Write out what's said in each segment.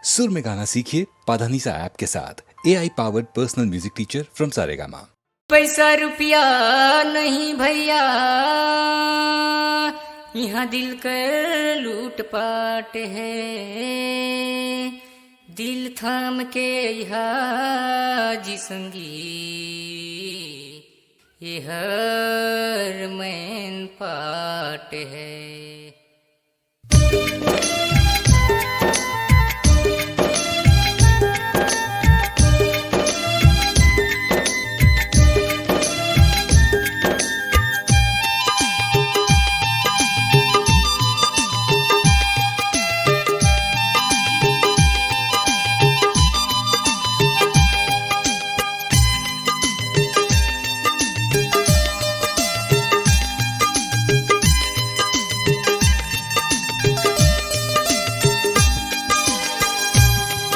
सुर में गाना सीखिए पाधानीसा ऐप के साथ। AI powered personal music teacher from Saregama. पैसा रुपया नहीं भैया, यहाँ दिल कर लूट पाट है। दिल थाम के यहाँ जी संगी, ये हर मैन पाट है।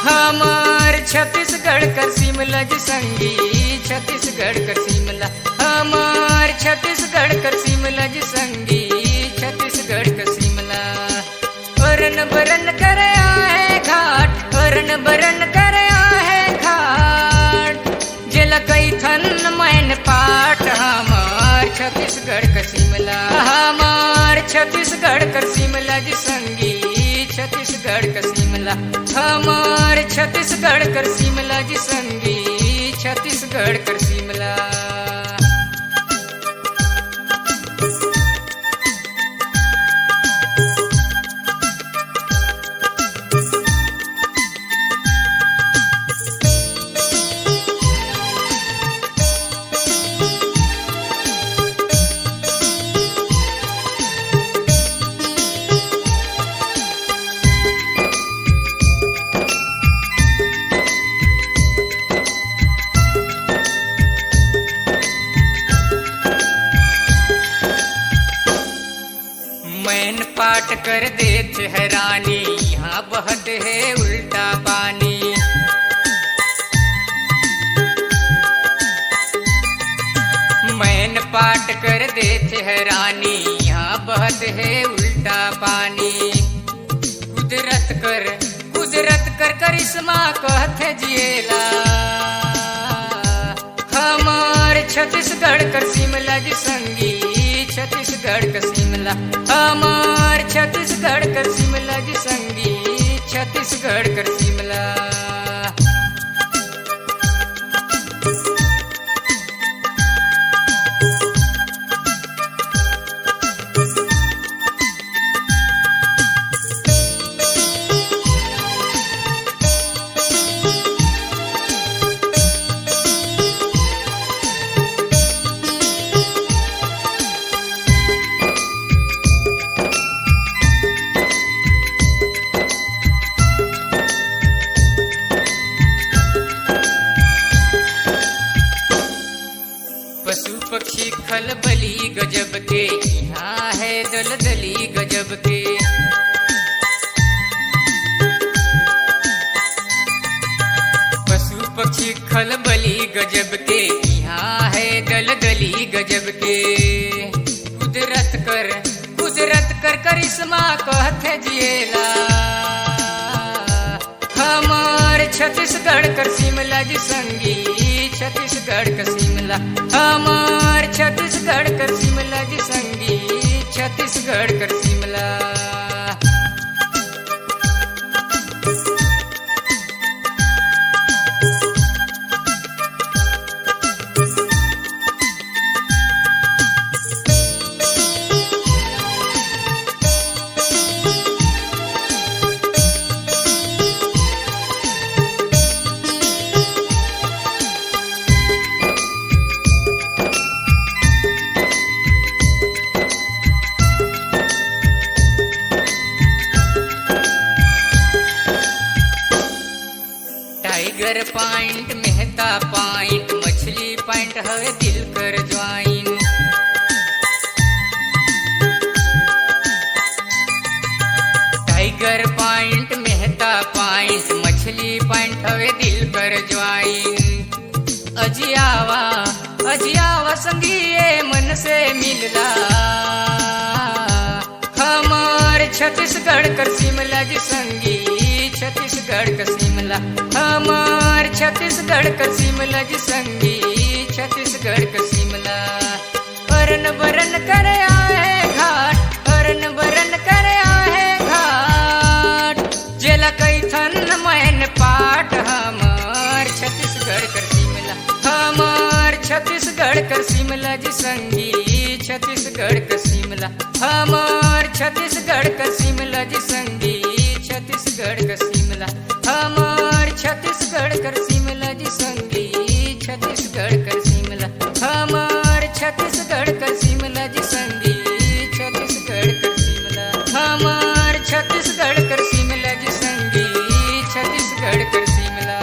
हमार छत्तीसगढ़ कर शिमला जी संगी, छत्तीसगढ़ कर शिमला। हमार छत्तीसगढ़ कर शिमला जी संगी, छत्तीसगढ़ कर शिमला। अरन बरन कर आए घाट, अरन बरन कर आए घाट। जेला कई थन मैन पाट, हमार छत्तीसगढ़ कर शिमला। हमार छत्तीसगढ़ कर शिमला जी संगी, छत्तीसगढ़ का शिमला। हमार छत्तीसगढ़ कर शिमला जी संगी, छत्तीसगढ़ कर शिमला। मैन पाट कर देते है रानी, यहाँ बहत है उल्टा पानी। मैन पाट कर देते है रानी, यहाँ बहत है उल्टा पानी। कुदरत कर करिश्मा कहते जिएला। हमार छत्तीसगढ़ कर शिमला जी संगी, छत्तीसगढ़ का शिमला। हमार छत्तीसगढ़ कर शिमला जी संगी, छत्तीसगढ़ कर शिमला। पशु पक्षी खलबली गजब के, यहाँ है दलदली गजब के। पशु पक्षी खलबली गजब के, यहाँ है दलदली गजब के। कुदरत कर करिश्मा कहते जिएला। हमार छत्तीसगढ़ कर शिमला जी संगी, छत्तीसगढ़ का शिमला। हमार छत्तीसगढ़ कर शिमला जी संगी, छत्तीसगढ़ कर Shimla. Tiger point, Mehta point, मछली पॉइंट हवे दिल कर join. Tiger point, Mehta point, मछली पॉइंट हवे दिल कर ज्वाइन। अजियावा संगिए मन से मिलला। हमार छत्तीसगढ़ कर शिमला जी संगी, छत्तीसगढ़ का शिमला हमार छत्तीसगढ़ का शिमला जी संगी छत्तीसगढ़ का शिमला हरन बरन कर आए घाट हरन बरन कर आए घाट जेला कई थन मैन पाट हमार छत्तीसगढ़ का शिमला हमार छत्तीसगढ़ का शिमला जी संगी छत्तीसगढ़ का शिमला हमार छत्तीसगढ़ का शिमला जी संगी छत्तीसगढ़ का शिमला हमार छत्तीसगढ़ का शिमला जी संगी छत्तीसगढ़ का शिमला हमार छत्तीसगढ़ का शिमला जी संगी छत्तीसगढ़ का शिमला हमार छत्तीसगढ़ का शिमला जी संगी छत्तीसगढ़ का शिमला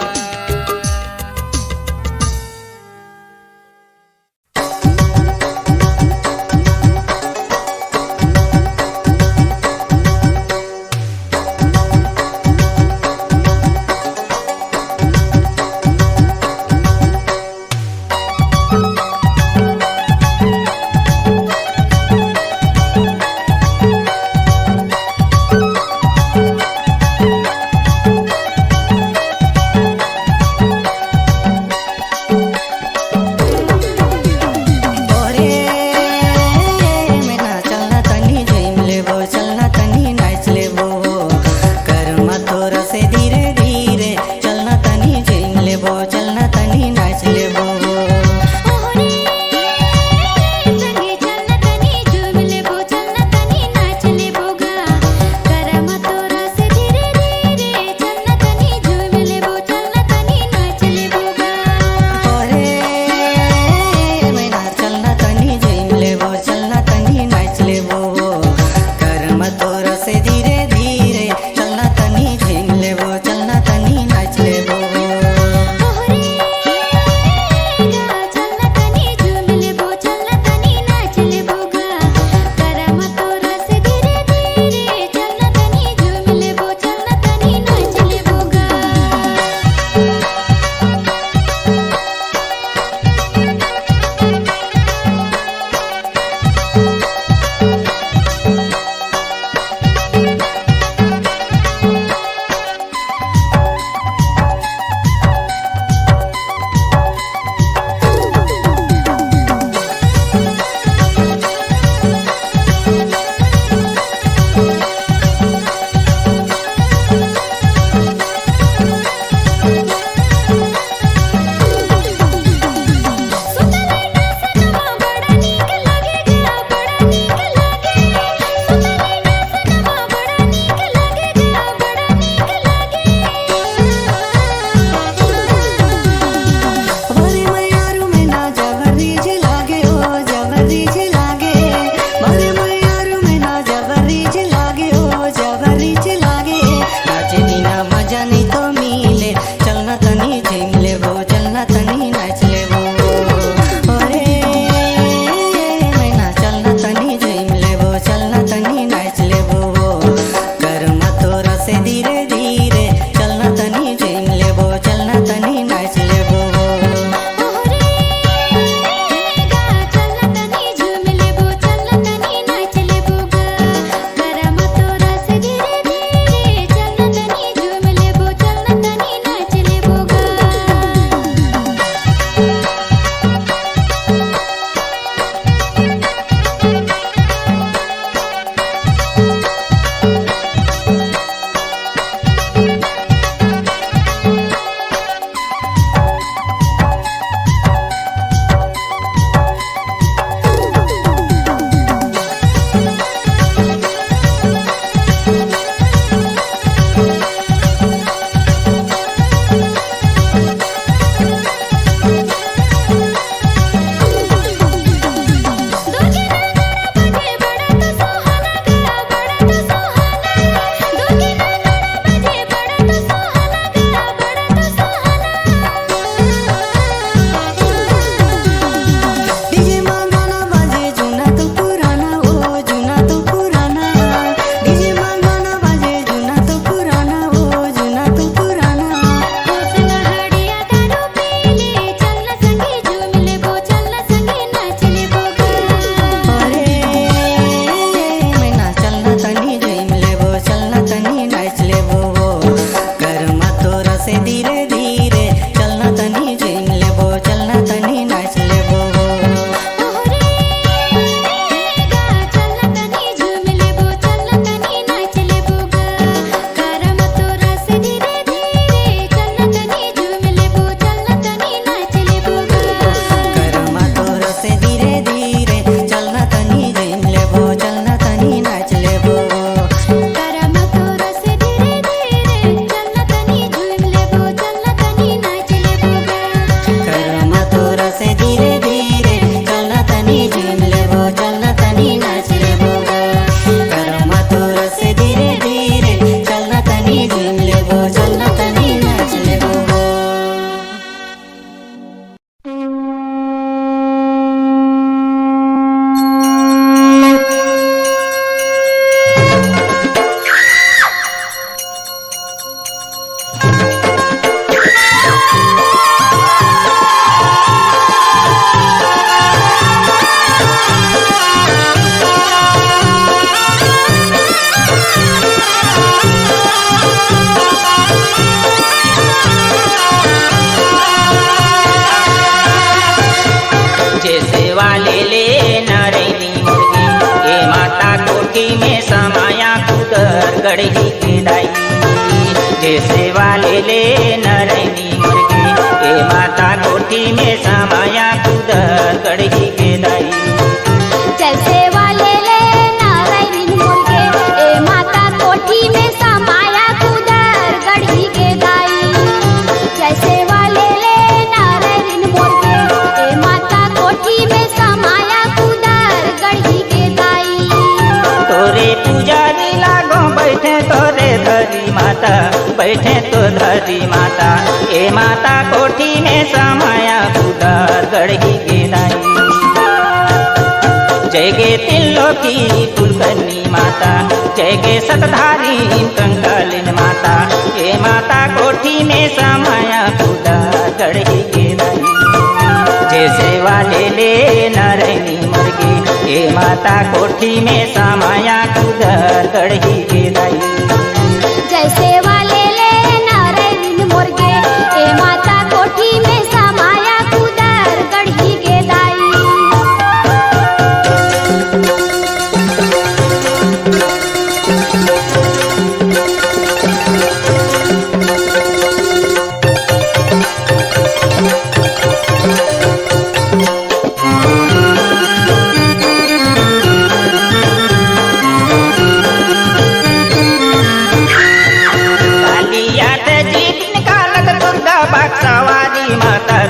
गढ़ी के दाई। जैसे वाले ले नरैनी मुर्गी ए माता कोठी में समाया कुदर गढ़ी के दाई। जैसे वाले ले नारायण मुर्गे ए माता कोठी में समाया कुदर गढ़ी के दाई। जैसे वाले ले नारायण मुर्गे ए माता कोठी में समाया कुदर गढ़ी के दाई। तोरे पुजारी लागो बैठे तोरे धरी माता, बैठे तो धरी माता ए माता कोठी में समाया कुदर गढ़ी के दाई। जय गे तिल्लोकी कुलकर्णी माता, जय गे सतधारी कंकालिन माता ए माता कोठी में समाया कुदर गढ़ी के दाई। जैसे वाले ले नरैनी मुर्गी ए माता कोठी में समाया कुदर गढ़ी के दाई। जैसे वाले ले नारायण मुर्गे ए माता कोठी में समाया कुदर गढ़ी के दाई।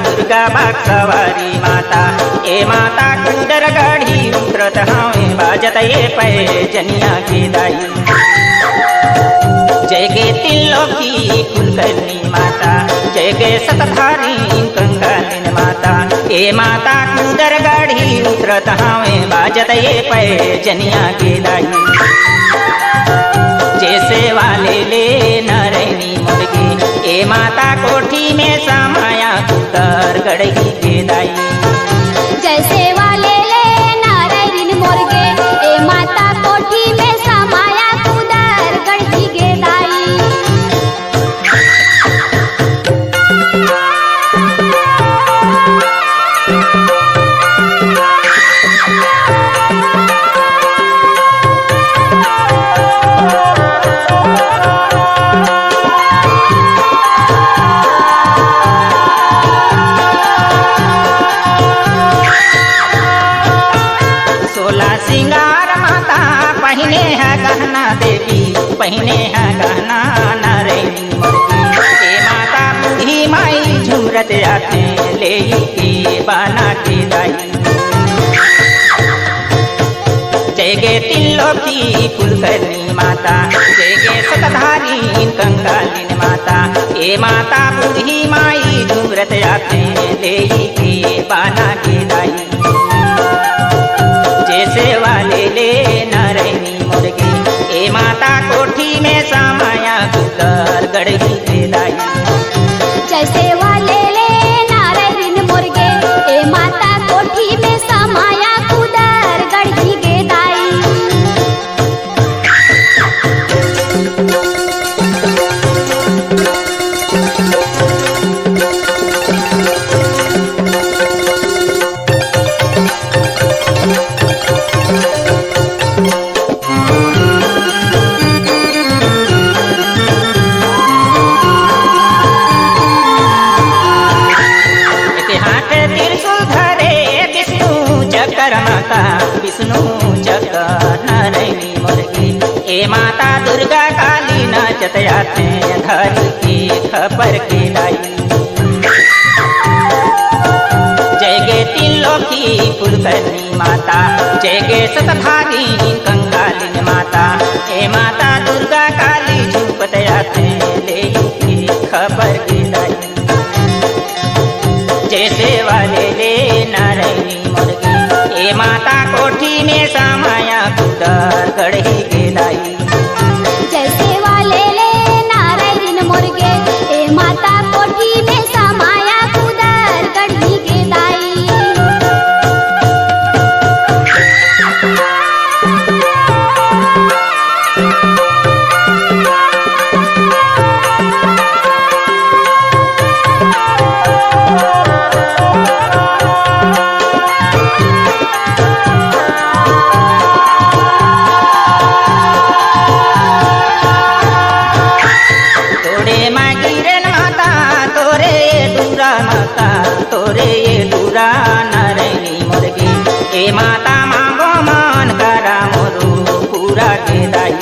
दुर्गा बाग सवारी माता ए माता कुदर गढ़ी उतरत हवे बाजत ये पैजनिया के दाई। जय गे तिल्लोकी कुलकर्णी माता, जय गे सतधारी कंकालिन माता ए माता कुदर गढ़ी उतरत हवे बाजत ये पैजनिया के दाई। जैसे वाले ले नरैनी मुर्गी ए माता कोठी में समाया कुदर गढ़ी के दाई। जैसे वाले ले नारायण मुर्गे ए माता कोठी में समाया कुदर गढ़ी के दाई। सिंगार माता पहने है गहना देवी, पहने है गहना नरैनी मुर्गी ए माता बूढ़ी माई झुमरत आते ले के बाना के दाई। जय गे तिल्लोकी कुलकर्णी माता, जय गे सतधारी कंकालिन माता ए माता बूढ़ी माई झुमरत आते ले के बाना के दाई। जैसे वाले ले नरैनी मुर्गी ए माता कोठी में समाया कुदर गढ़ी के दाई। जैसे वाले ले नारायण मुर्गे ए माता कोठी में समाया कुदर गढ़ी के दाई। माता विष्णु चक्कर नरैनी मुर्गी ए माता दुर्गा काली नाचत आते धरी के खबर के लाई। जय गे तिल्लोकी कुलकर्णी माता, जय गे सतधारी कंकालिन माता ए माता दुर्गा काली झुकत आते ले के खबर के लाई। जैसे वाले ले नरैनी मुर्गी ए माता कोठी में समाया कुदर गढ़ी के दाई। जैसे वाले ले नारायण मुर्गे ए माता कोठी में समाया कुदर गढ़ी के दाई। माता तोरे ये दूरा नारायणी मुर्गे ए माता मांगो मान करा मोरू पूरा के दाई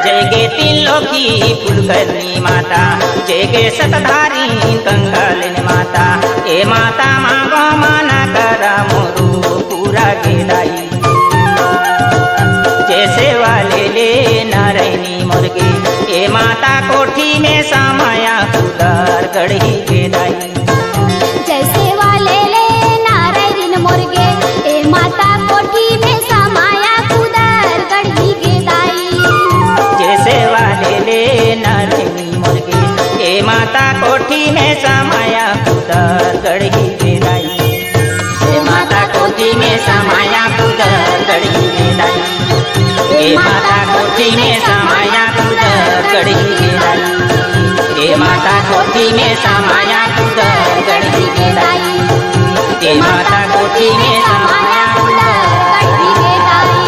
जय गे तीन लोकी फुलकर्णी माता जय गे सतधारी कंकालिनी माता ए माता मांगो मान करा मोरू पूरा के दाई जैसे वाले ले नारायणी मुर्गे ए माता कोठी में समाया कुदार गढ़ी के दाई जैसे वाले ले नारायण मुर्गे ए माता कोठी में समाया कुदर गढ़ी के दाई जैसे वाले ले नारायणी मुर्गे ए माता कोठी में समाया कुदार गढ़ी के दाई ए माता कोठी में समाया कुदार गढ़ी के दाई ए माता कोठी में समाया कुदर गढ़ी के दाई ए माता कोठी में समाया कुदर गढ़ी के दाई ए माता कोठी में समाया कुदर गढ़ी के दाई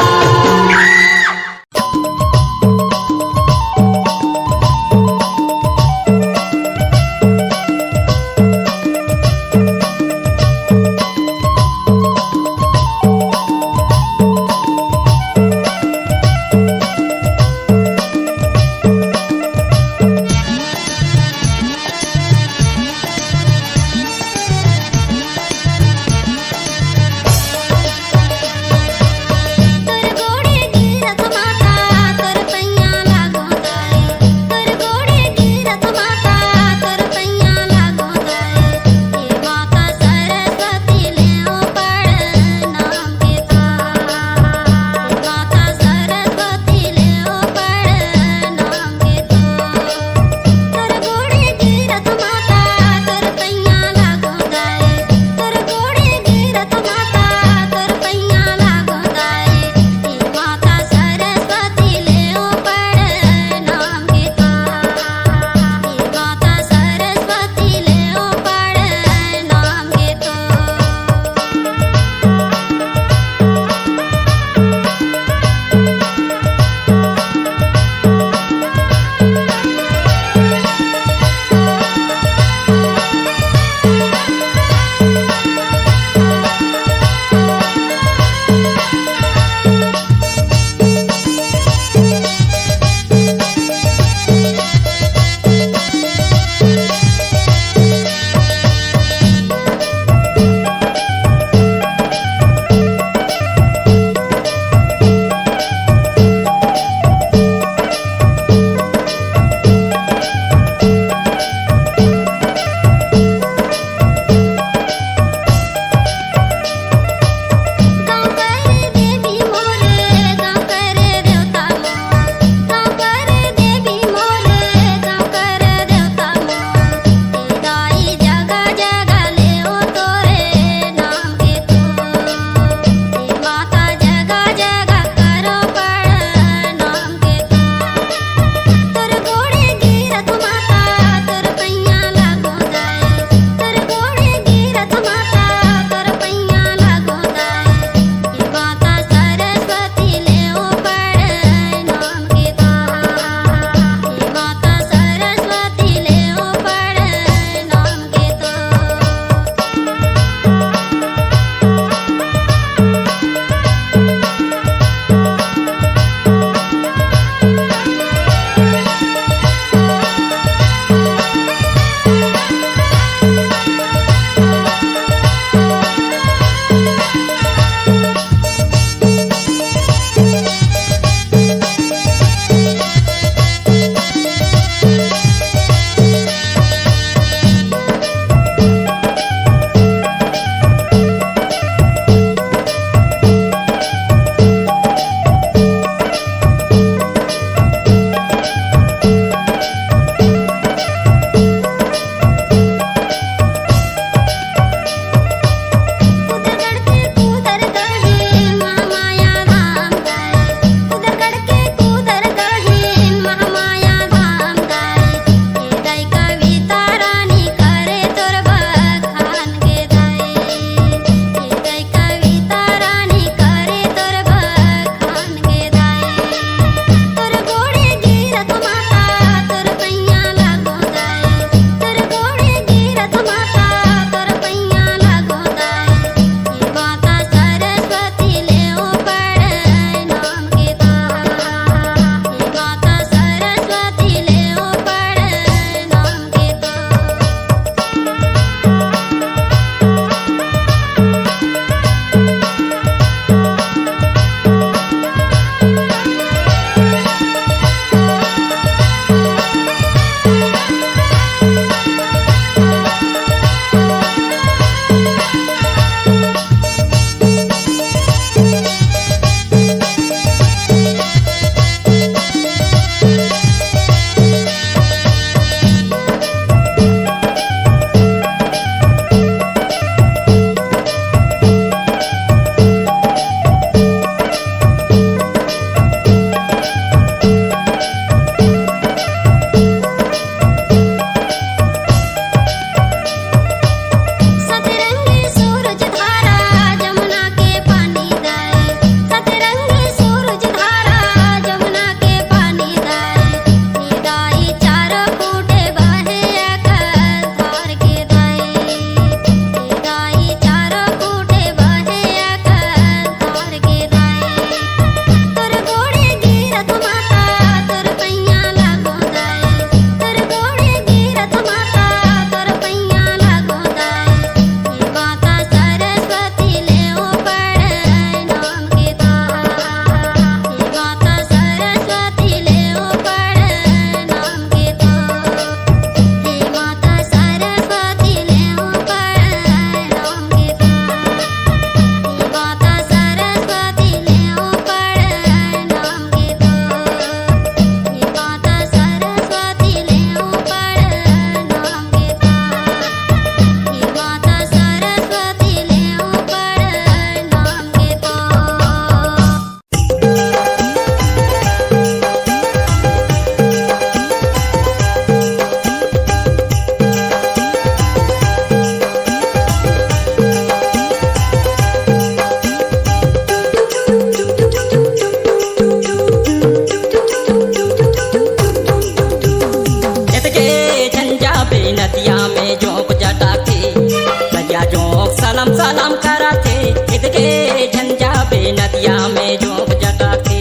सलाम सलाम कराथे इदके झंझा बे नदिया में जोग जटाथे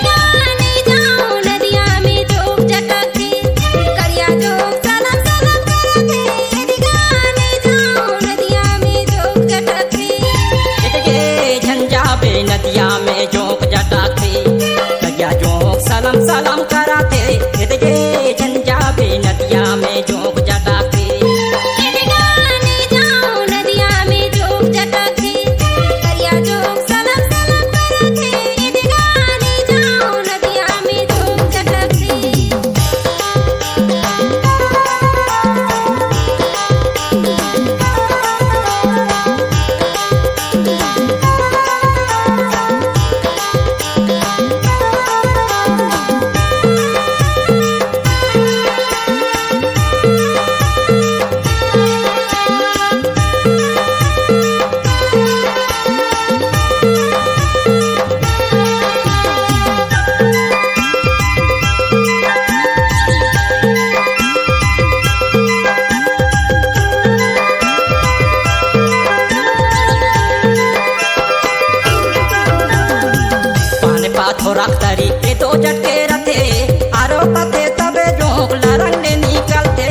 गाने जाऊं नदिया में जोग जटाथे करिया जोग सलाम सलाम कराथे गाने जाऊं नदिया में जोग जटाथे इदके झंझा बे नदिया में जोग जटाथे करिया जोग सलाम सलाम कराथे इदके झंझा बे नदिया में जोग जटाथे गाने जाऊं नदिया में जोग जटाथे करिया जोग सलाम सलाम कराथे गाने जाऊं नदिया में जोग जटाथे पाने पाथो रखतरी के दो झटके रथे आरो पथे तबे जोंक लरंग निकलते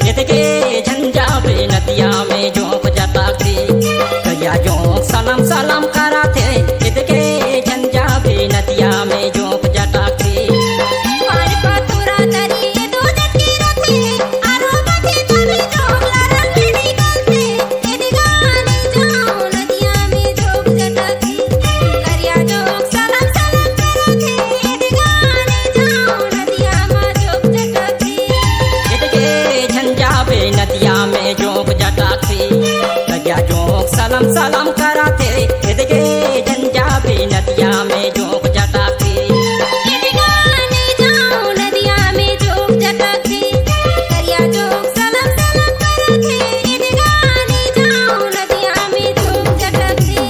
इदके झंझा बे नदिया में जोंक जटाथे करिया जोंक सलाम सलाम कराथे इदके झंझा बे नदिया में जोंक जटाथे पानी पाथुरा तरी ये दो झटके रथे आरो पथे तबे जोग लरंग निकलते यदि गाने जाऊं नदिया में जोग जटाथे करिया जोग सलाम सलाम कराथे यदि गाने जाऊं नदिया में जोग जटाथे इदके झंझा बे नदिया में जोंक जटाथे करिया जोंक सलाम सलाम कराथे इदके झंझा बे नदिया में जोंक जटाथे गाने जाऊं नदिया में जोग जटाथे करिया जोग सलाम सलाम कराथे गाने जाऊं नदिया में जोग जटाथे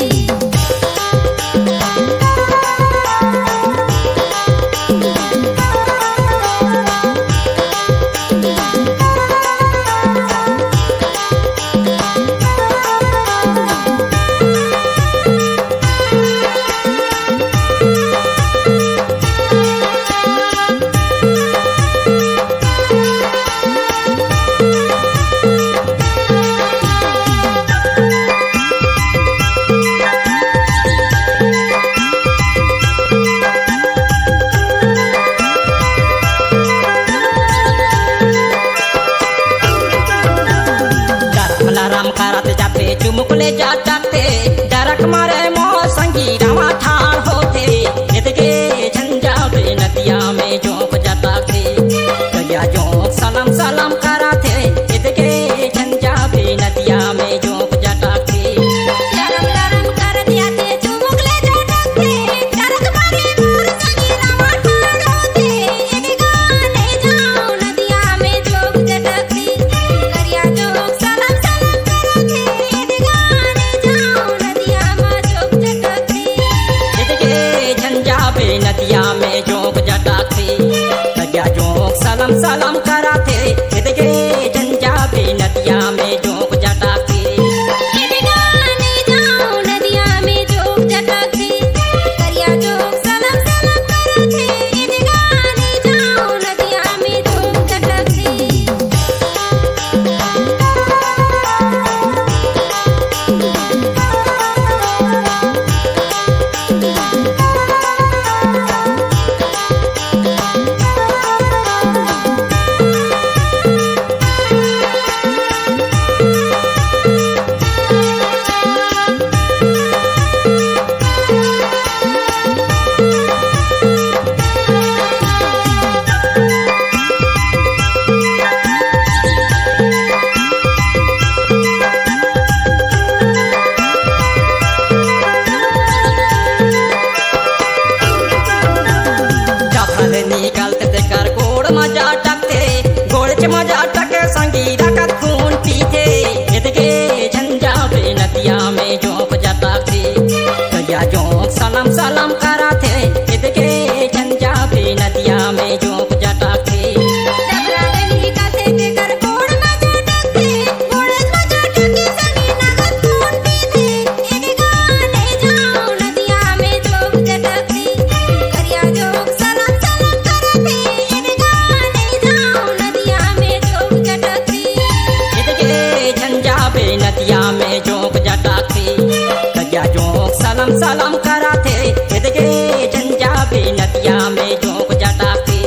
राम करात जाते चुमुकले जाते डरक मारे मोह संगी रामा ठाण होते इदके झंझा बे नदिया में जोंक जटाथे करिया जोंक सलाम सलाम कराथे इदके झंझा बे नदिया में जोंक जटाथे लरम लरम कर दिया ते चुमुकले जटाथे डरक मारे मोर संगी रामा ठाण होते यदि गाने जाऊं नदिया में जोग जटाथे करिया जोग सलाम सलाम कराथे यदि गाने जाऊं नदिया में जोग जटाथे इदके झंझा बे नदिया में जोंक जटाथे करिया जोंक सलाम सलाम कराथे इदके झंझा बे नदिया में जोंक जटाथे गाने जाऊं नदिया में जोग जटाथे करिया जोग सलाम सलाम कराथे गाने जाऊं नदिया में जोग जटाथे जफल निकलते देकर गोड़ मजा टकते गोड़ च मजा टके संगी रखत खून पीते इदके झंझा बे नदिया में जोंक जटाथे करिया जोंक सलाम सलाम कराथे इदके झंझा बे नदिया में जोंक जटाथे डबरा गली का थे कर गोड़ मजा टके गोड़ मजा टके संगी नगत खून सलाम सलाम कराथे इदगे झंझा बे नदिया में जोक जटाके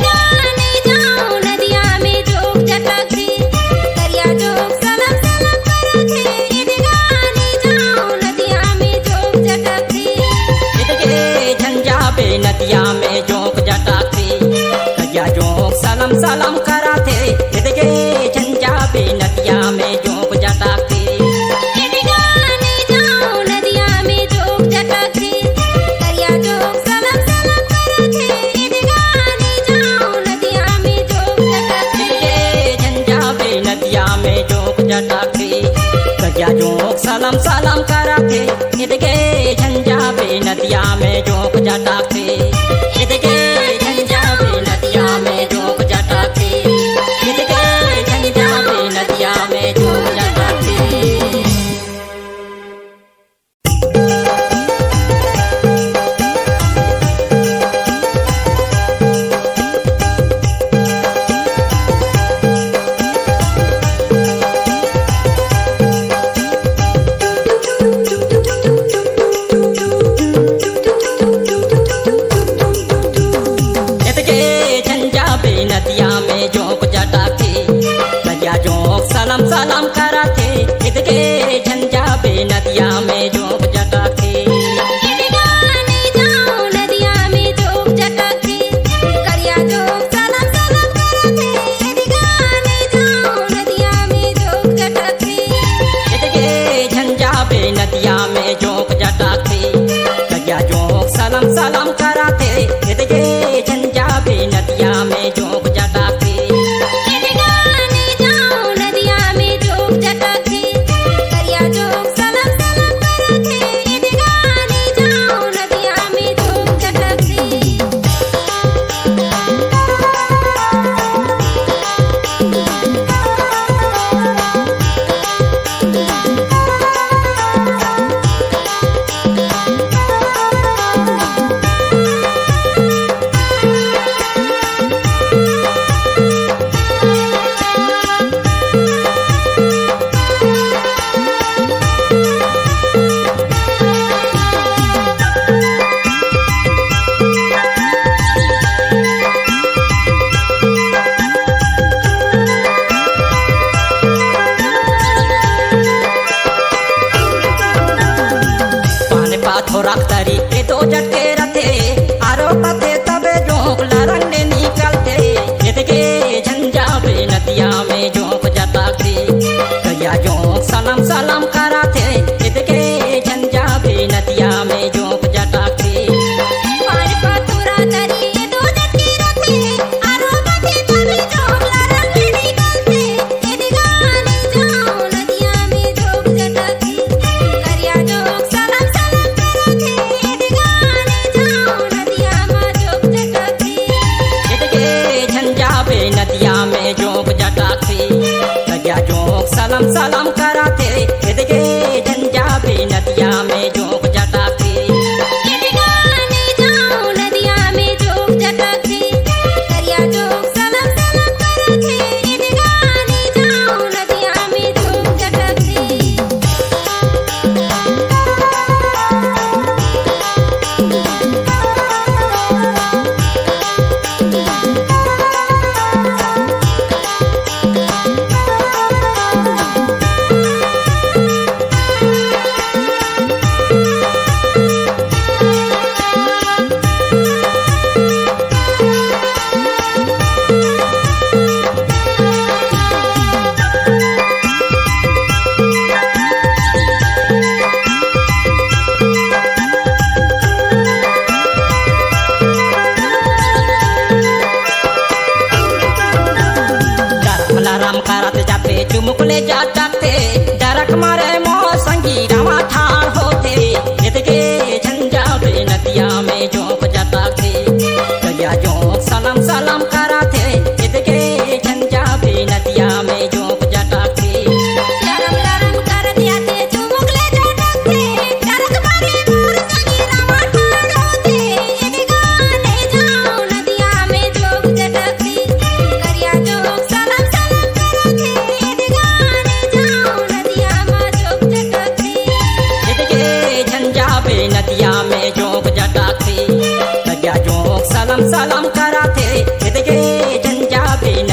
गाने जाऊं नदिया में जोग जटाके करिया जोग सलाम सलाम कराथे गाने जाऊं नदिया में जोग जटाके इदगे झंझा बे नदिया में जोक जटाके करिया जोक सलाम सलाम कराथे इदगे झंझा बे नदिया में जोक जटाके गाने जाऊं नदिया में जोग जटाके करिया जोग सलाम सलाम कराथे गाने जाऊं नदिया में जोग जटाके झंझा बे नदिया में जोक जटाके करिया जोक सलाम सलाम कराथे इदगे झंझा बे नदिया में जोक जटाके इदगे झंझा बे नदिया में जोक जटाके इदगे झंझा बे नदिया में जोक जटाके इदगे झंझा बे नदिया में जोक जटाके करिया जोक सलाम सलाम कराथे इदगे झंझा बे नदिया में जोक जटाके गाने जाऊं नदिया में जोग जटाके करिया जोग सलाम सलाम कराथे गाने जाऊं नदिया में जोग जटाके इदगे झंझा बे नदिया में जोक जटाके करिया जोक सलाम सलाम कराथे इदगे झंझा बे नदिया में जोक जटाके गाने जाऊं नदिया में जोग जटाके करिया जोग सलाम सलाम कराथे गाने जाऊं नदिया में जोग जटाके पाने पाथो रखतरी के दो झटके रथे आरो पथे तबे जोक लरंडे निकलते इदगे झंझा बे नदिया में जोक जटाके करिया जोक सलाम सलाम कराथे इदगे झंझा बे नदिया में जोक जटाके पार पाथुरा तरी ये दो झटके रथे आरो पथे तबे जोग लरंडे निकलते गाने जाऊं नदिया में जोग जटाके करिया जोग सलाम सलाम कराथे गाने जाऊं नदिया में जोग जटाके इदगे झंझा बे नदिया में जोक जटाके करिया जोक सलाम सलाम कराथे इदगे झंझा बे नदिया में जोक जटाके गाने जाऊं नदिया में जोग जटाके करिया जोग सलाम सलाम कराथे गाने जाऊं नदिया में जोग जटाके राम कराते जाते चुमुकले जाते डरक मारे मोह संगी रामा ठाड़ होते इदगे झंझा बे नदिया में जोक जटाके करिया जोक सलाम सलाम कराथे इदगे झंझा बे नदिया में जोक जटाके लरम लरम कर दिया ते चुमुकले जटाके डरक मारे मोर संगी रामा ठाड़ होते गाने जाऊं नदिया में जोग जटाके करिया जोग सलाम सलाम कराथे गाने जाऊं नदिया में जोग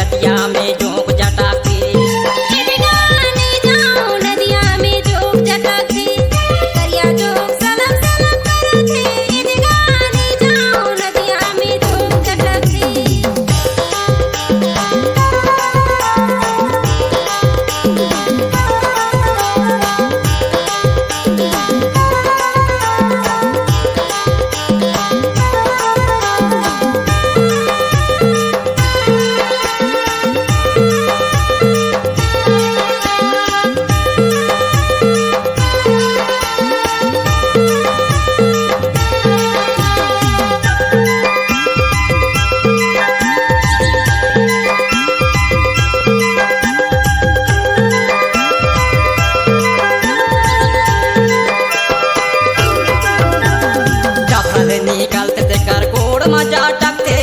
नदिया में जोक जटा के गाने जाऊं नदिया में जोग जटाके करिया जोग सलम सलम करथे गाने जाऊं नदिया में जोग जटाके जफल निकलते देकर गोड़ मजा टकते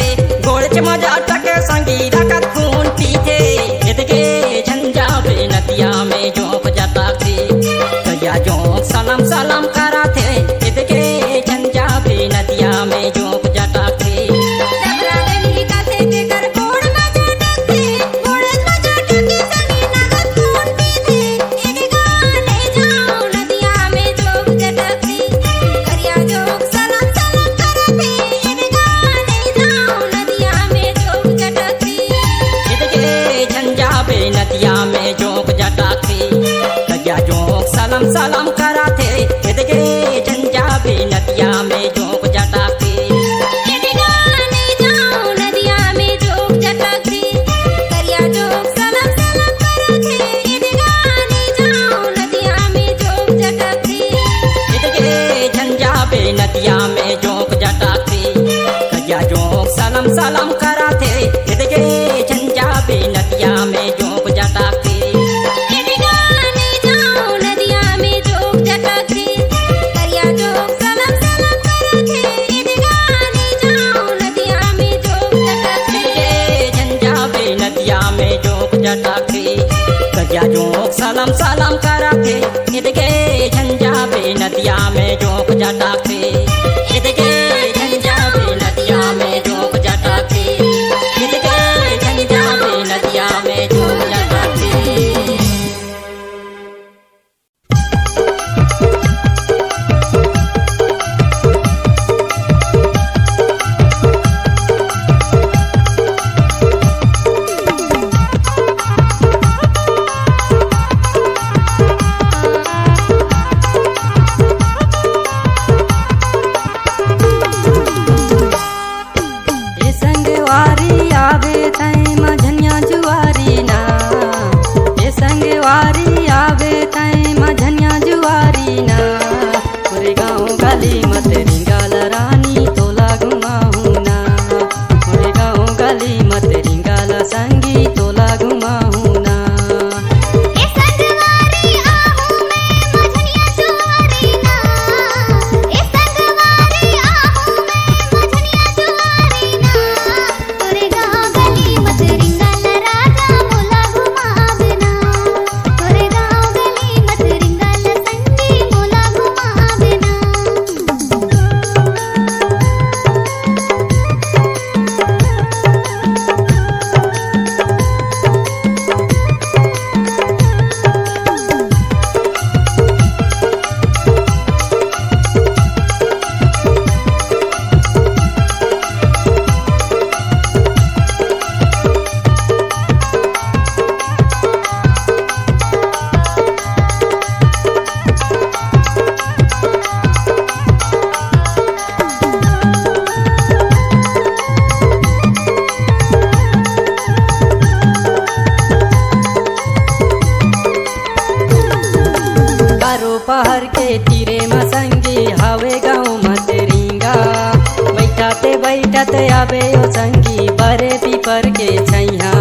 गोड़ च मजा टके संगी रखत खून पीते इदके झंझा बे नदिया में जोक जटा के करिया जोक सलम सलम कराथे इदके झंझा बे नदिया में जोक जटा के डबरागनी काथे देकर गोड़ मजा टकते गोड़ मजा टके सनी नगत खून पीते गाने जाऊं नदिया में जोग जटाके करिया जोग सलम सलम करथे गाने जाऊं नदिया में जोग जटाके इदके झंझा बे नदिया में जोक जटा के करिया जोक सलम सलम कराथे इदके झंझा बे नदिया में जोक जटा के गाने जाऊं नदिया में जोग जटाके करिया जोग सलम सलम करथे गाने जाऊं नदिया में जोग जटाके इदके झंझा बे नदिया में जोक जटा के करिया जोक सलम सलम कराथे इदके झंझा बे नदिया में जोक जटा के गाने जाऊं नदिया में जोग जटाके करिया जोग सलम सलम करथे गाने जाऊं नदिया में जोग जटाके झंझा बे नदिया में जोक जटा के करिया जोक सलम सलम कराथे इदके झंझा बे नदिया में जोक जटा के इदके झंझा बे नदिया में जोक जटा के इदके झंझा बे नदिया में जोक जटा के ए संगवारी आवे तई मझनिया जुआरी ना ए संगवारी आवे तई मझनिया जुआरी ना पूरे गाँव गली मत रिंगाल रानी तोला घुमाऊ ना पूरे गाँव गली मत रिंगाल संगी तोला घुमाऊ ना ए संगवारी आहू मैं मझनिया जुआरी ना ए संगवारी आहू मैं मझनिया जुआरी ना तोरे गाँव गली मत रिंगाल राजा मोला घुमावना तोरे गाँव गली मत रिंगाल संगी मोला घुमावना कारो पहर के तीरे मसंगी हवे गाँव मत रिंगा बैठाते बैठते आवे ओ संगी बरे पीपर के छैया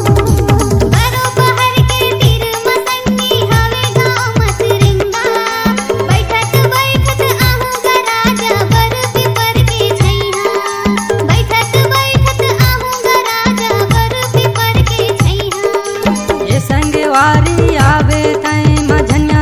बरो पहर के तीर मसंगी हवे गाँव मत रिंगा बैठत बैठत आहू गराजा बर पीपर के छैया बैठत बैठत आहू गराजा बर पीपर के छैया ए संगवारी आवे तई मझनिया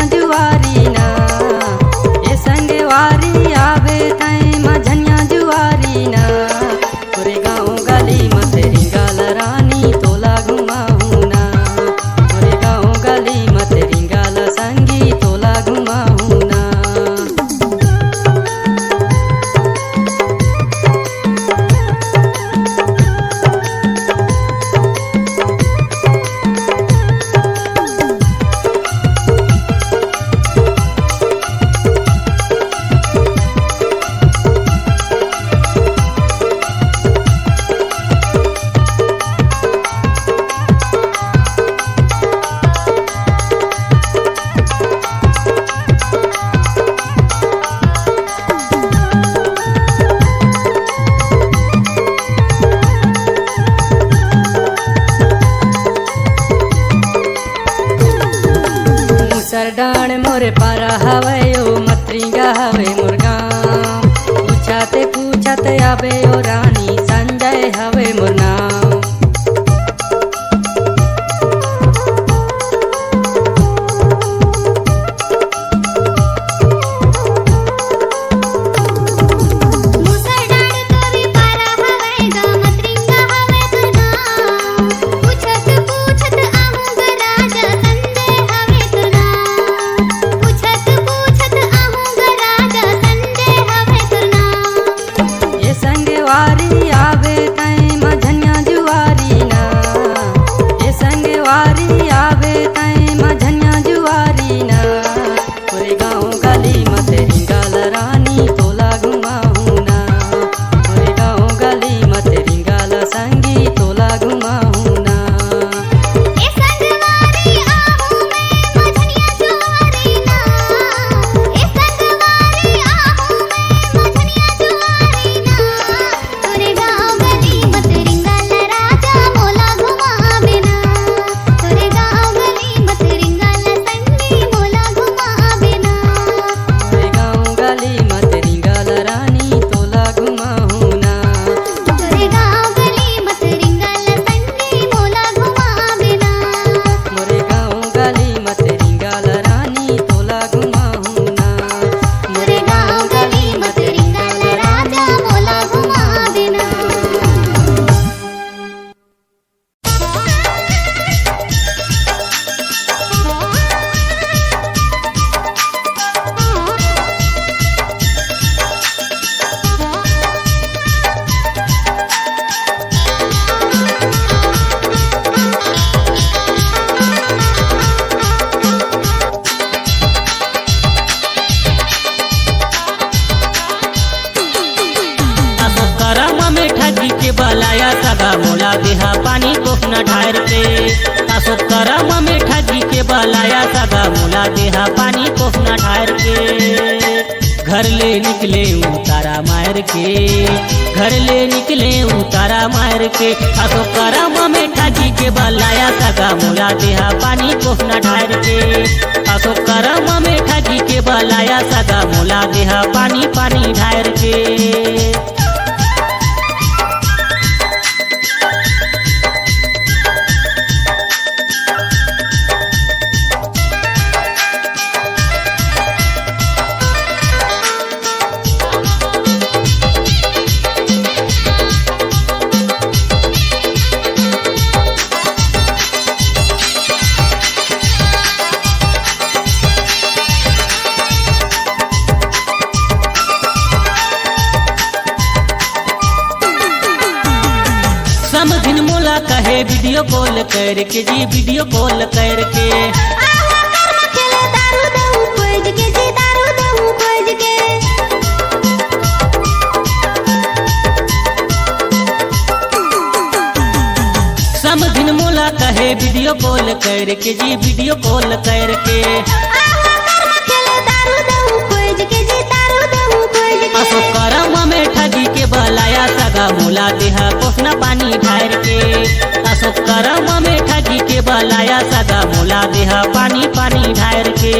सरडाण मोरे पारा हवे ओ मत्रिंगा हवे मुर्गाम पूछते पूछते आवे ओ रानी संजय हवे मोर नाम। बलाया सगा मोला देहा पानी कोफना ढार के आसो करम में ठगी के बलाया सगा मोला देहा पानी कोफना ढार के घर ले निकले उतारा मार के घर ले निकले उतारा मार के आसो करम में ठगी के बलाया सगा मोला देहा पानी कोफना ढार के आसो करम में ठगी के बलाया सगा मोला देहा पानी पानी ढार के। समझिन मोला कहे वीडियो कॉल करके जी वीडियो कॉल करके समझिन मोला कहे वीडियो कॉल करके जी वीडियो कॉल करके असो करम में ठगी के बलाया सगा मोला देहा कोफना पानी ढार के असो करम में ठगी के बलाया सगा मोला देहा पानी पानी ढार के।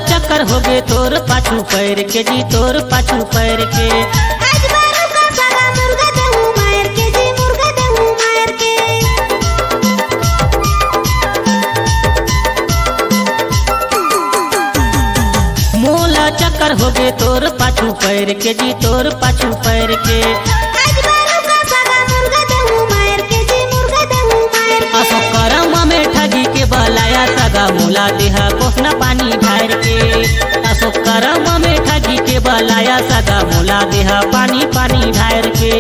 चक्कर हो गए तोर पाछू पैर के जी तोर पाछू पैर के मोला चक्कर हो गए तोर पाछू पैर के जी तोर पाछू पैर के असो करम में ठगी के बलाया सगा मोला देहा कोफना पानी ढार के असो करम में ठगी के बलाया सगा मोला देहा पानी पानी ढार के।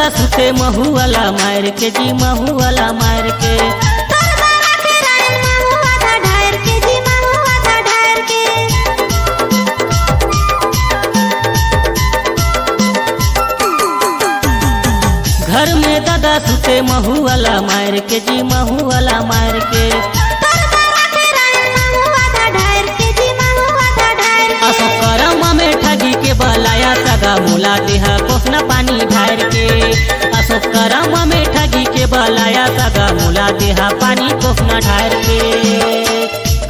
दादा सुते महू वाला मार के जी महू वाला मार के घर में दादा सुते महू वाला मार के जी महू वाला मार के असो करम में ठगी के बलाया सगा मुला देहा कोसना पानी ढार के असो करम में ठगी के बलाया सगा मुला देहा पानी कोसना ढार के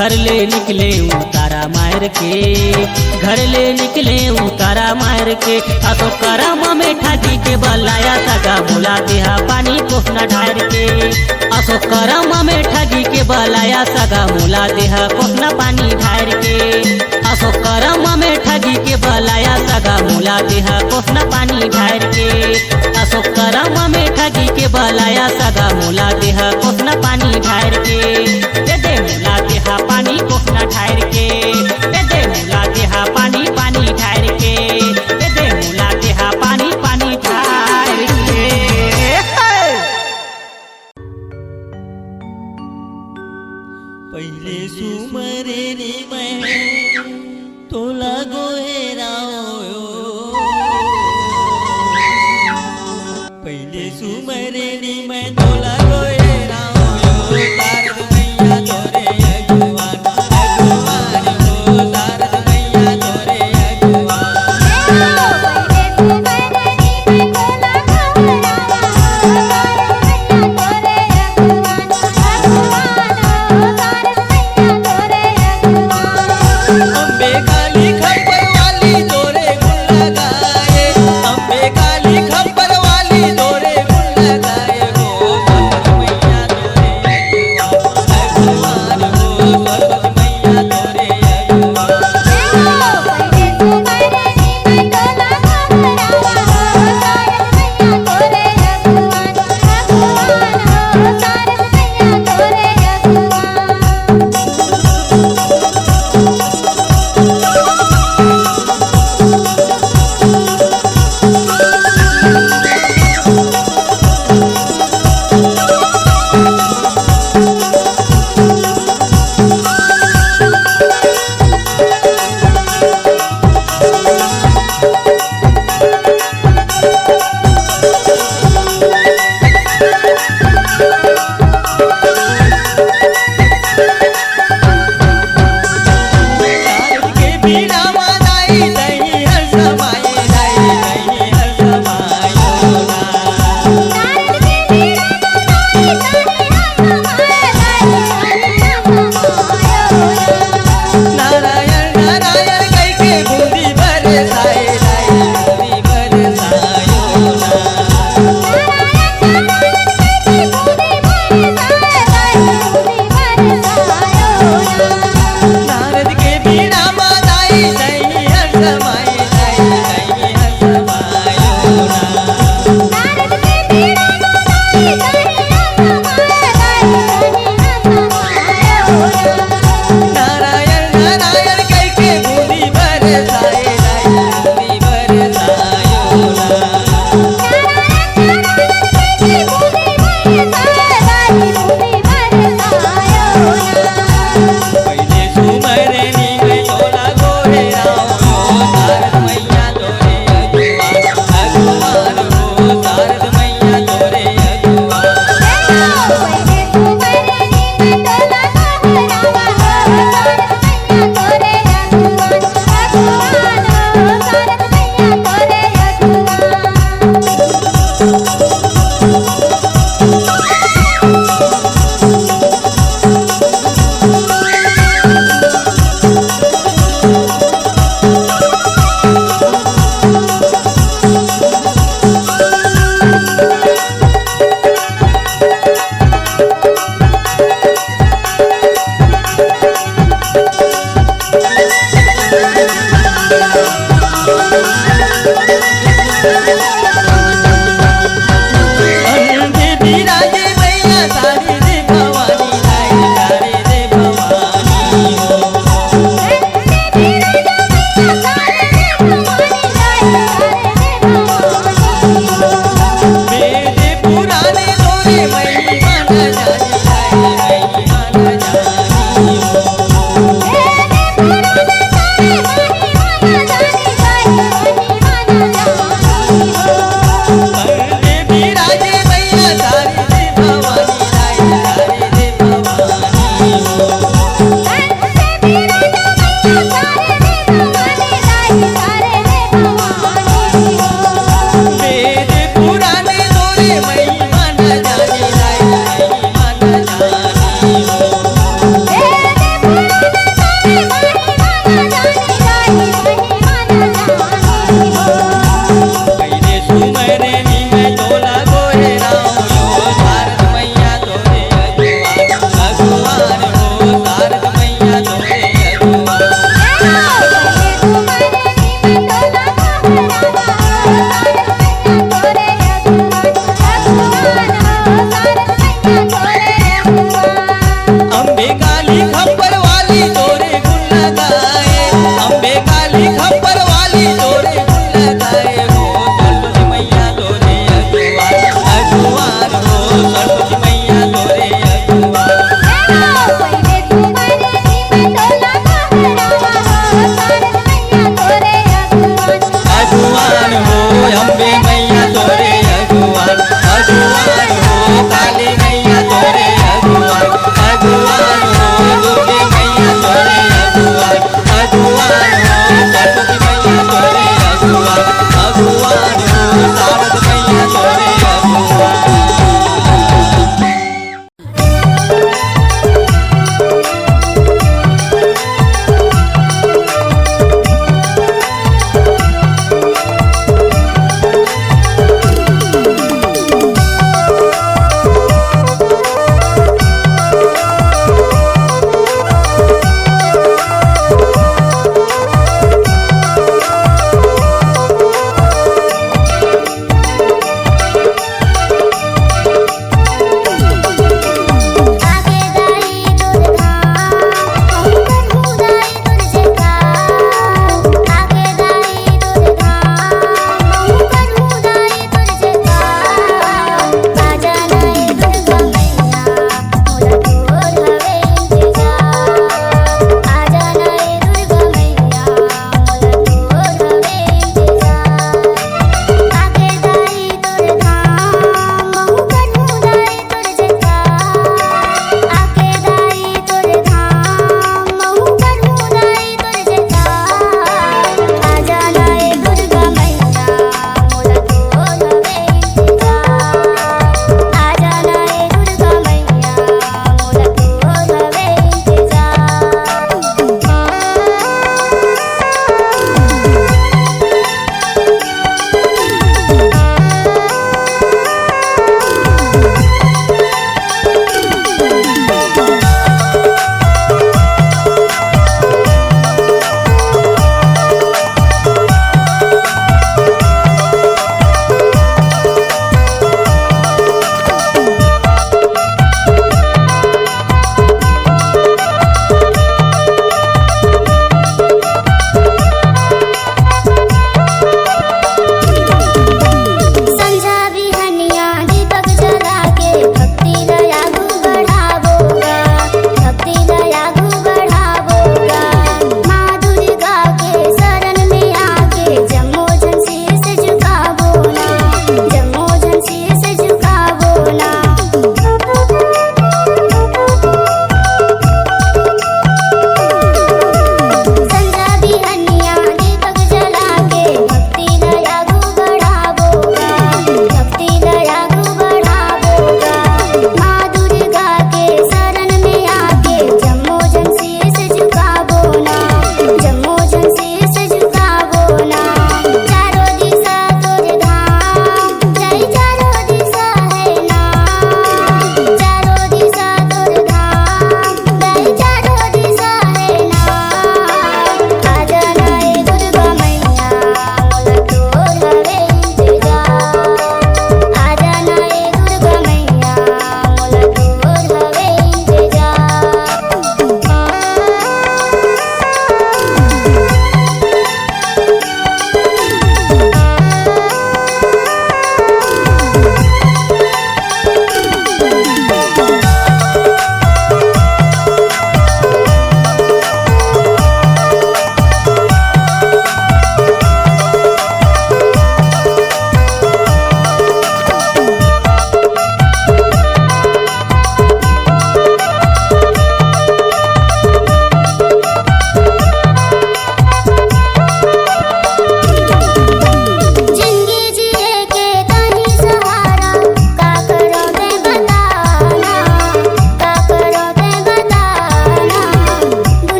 घर ले निकले उतारा मार के घर ले निकले उतारा मार के असो करम में ठगी के बलाया सगा मुला देहा पानी कोसना ढार के असो करम में ठगी के बलाया सगा मुला देहा कोसना पानी ढार के असो करम में ठगी के बलाया सगा मुला देहा कोसना पानी ढार के असो करम में ठगी के बलाया सगा मुला देहा कोसना पानी ढार के दे मुला देहा पानी कोसना ढार के दे मुला देहा पानी पानी ढार के दे मुला देहा पानी पानी ढार के पहिले सुमरे रे मैं तोला गोहेराओ पहिले सुमरे रे मैं तोला